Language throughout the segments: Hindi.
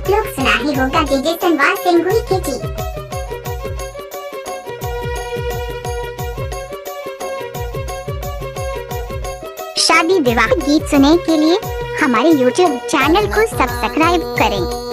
आप लोग सुना ही होगा डीजे सनवार सिंगुई की जी। शादी विवाह गीत सुनने के लिए हमारे YouTube चैनल को सब्सक्राइब करें।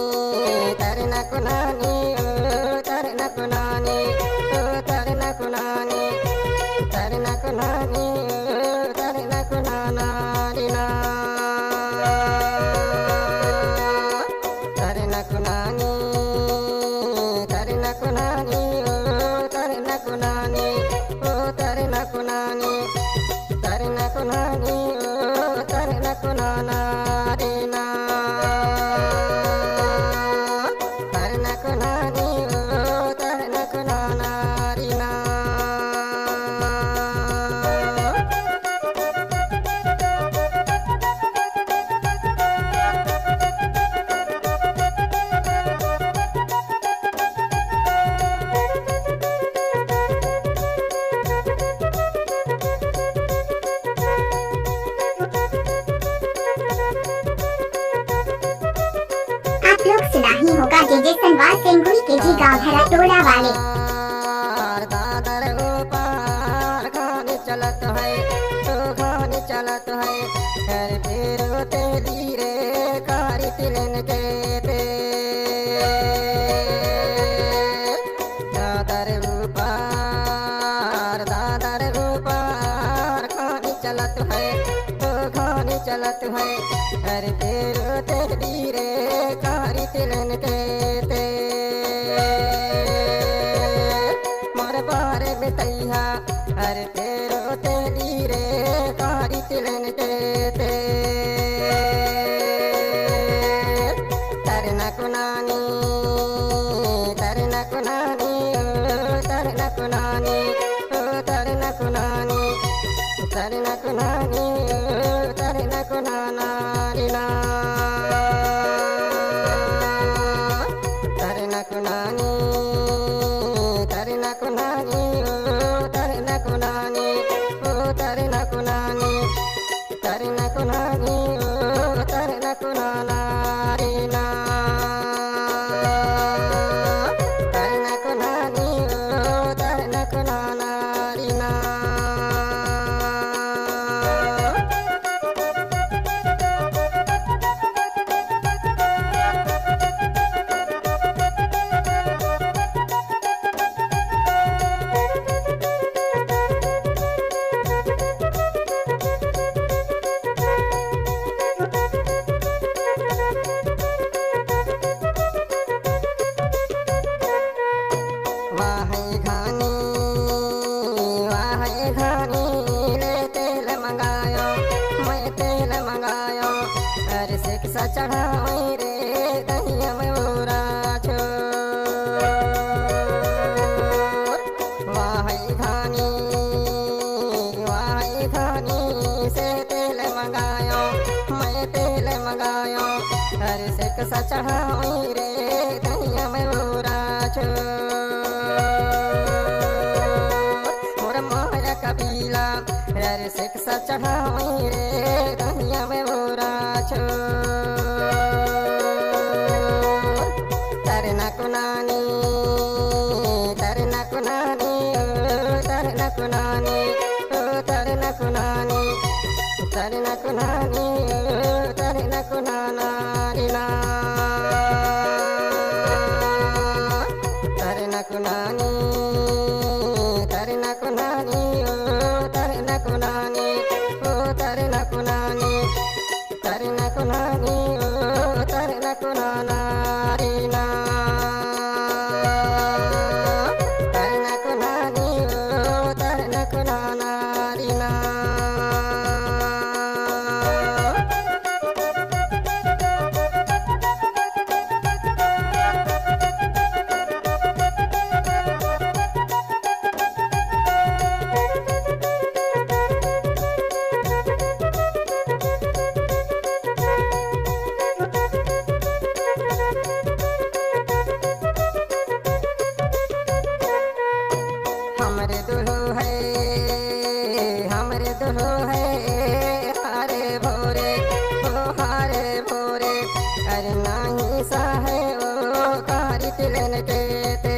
लोग सुना ही होगा डीजे सनवार सिंगुई के जी गाँव भरा टोला वाले। चलत है तो गाने चलत है हर पेरो तेरी रे कारी तिलन के पे दादर ऊपर खाने चलत है तो गाने चलत है हर पेरो तेरी रे कारी तिलन के पे मोर बारे बेतैया हर पेरो तेरी रे कारी तिलन के ते तरना कुनानी तरना कुनानी तरना कुनानी तरना कुनानी तरना कुनानी तरना कुनाना रीना तरना कुनानी तरना कुनानी तरना कुनानी तरना कुनानी तरना कुनानी तरना कुनाना रीना तरना कुनानी तरना कुनाना रीना चढ़ाई रे दहिया में बोरा छो वाही खानी से तेल मंगायो मैं तेल मंगायो हर से कसा चढ़ाई रे दहिया में बोरा छो मोर माया कबीला हर से कसा चढ़ाई रे दहिया में बोरा छो तरना कुनानी तरना कुनानी तरना कुनानी तरना कुनानी तरना कुनानी तरना कुनाना रीना तरना कुनानी तरना कुनानी तरना कुनानी तरना कुनानी तरना कुनानी तरना कुनाना रीना तरना कुनानी तरना कुनाना रीना हमरे दुल्हो है हारे भोरे अरे नाही सा है बहन के ते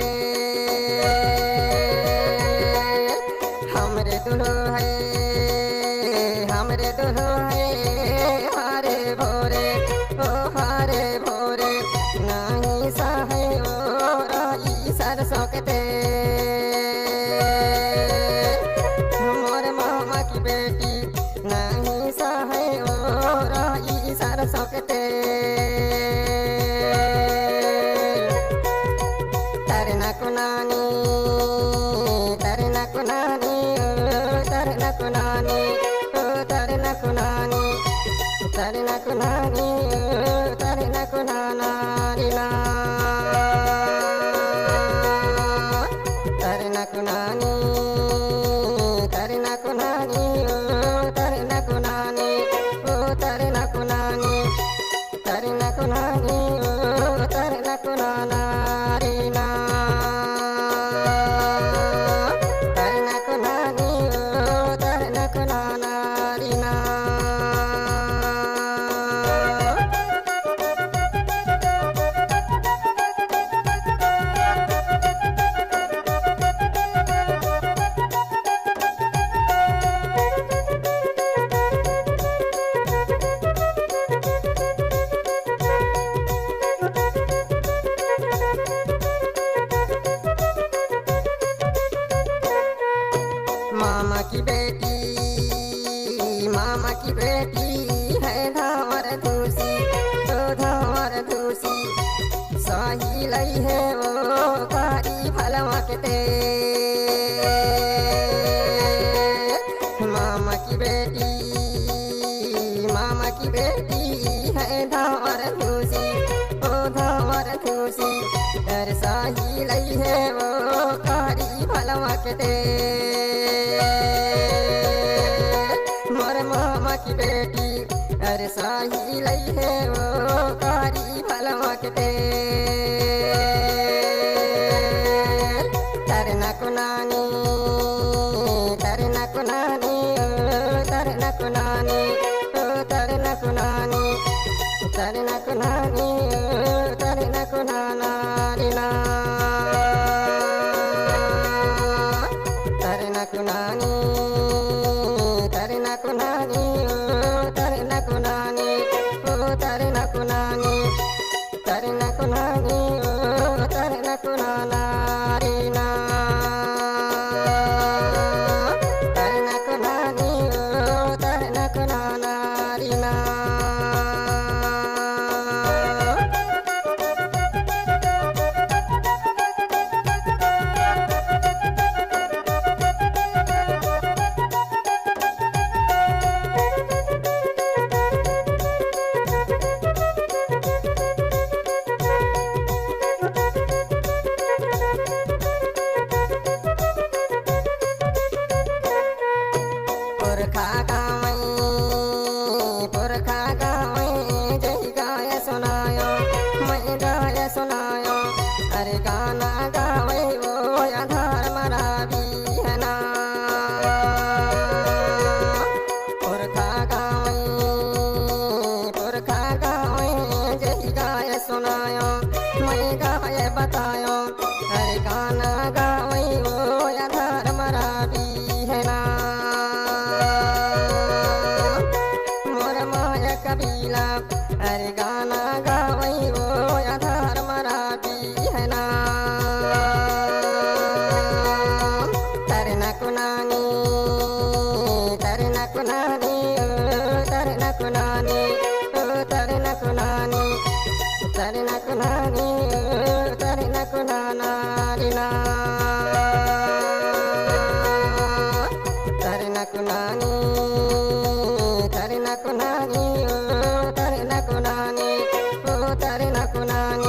हमरे दुल्हो है हारे भोरे ओ हारे भोरे नहीं सहे ओ राई सरसों के तेल मोर मामा की बेटी नहीं सहे ओ राई सरसों के तेल तरना कुनानी तरना कुनानी तरना कुनानी तरना कुनानी तरना कुनानी तरना कुनाना रीना तरना कुनानी तरना कुनानी तरना कुनानी तरना कुनानी तरना कुनानी तरना कुनाना रीना तरना कुनानी तरना कुनाना रीना मामा की बेटी है धावर धूसी तो धावर धूसी साही लई है वो कारी फलवा के तेल मामा की बेटी है धावर धूसी ओ धावर धूसी कर साही लई है वो कारी फलवा के तेल मोर मामा की बेटी अरे साही लई है वो कारी फलवा के तेल तरना कुनानी तरना कुनानी तरना कुनानी तरना कुनानी तरना कुनानी तरना कुनाना रीना तरना कुनानी तरना कुनानी तरना कुनानी तरना कुनानी तरना कुनानी तरना कुनाना रीना तरना कुनानी तरना कुनाना रीना पुरखा गावे जय गाय सुनायो मैं गाय सुनायो अरे गाना गावे वो आधार मरा भी है ना पुरखा गावे जय गाय सुनायो मैं गाय बतायो अरे गाना गावे वो आधार मरा भी है ना कबीला अरे गाना गावई वो आधार मरा भी है ना तरना कुनानी तरना कुनानी तरना कुनानी तरना कुनानी तरना कुनानी तरना कुनाना रीना तरना कुनानी तरना कुनानी तरना कुनानी तरना कुनानी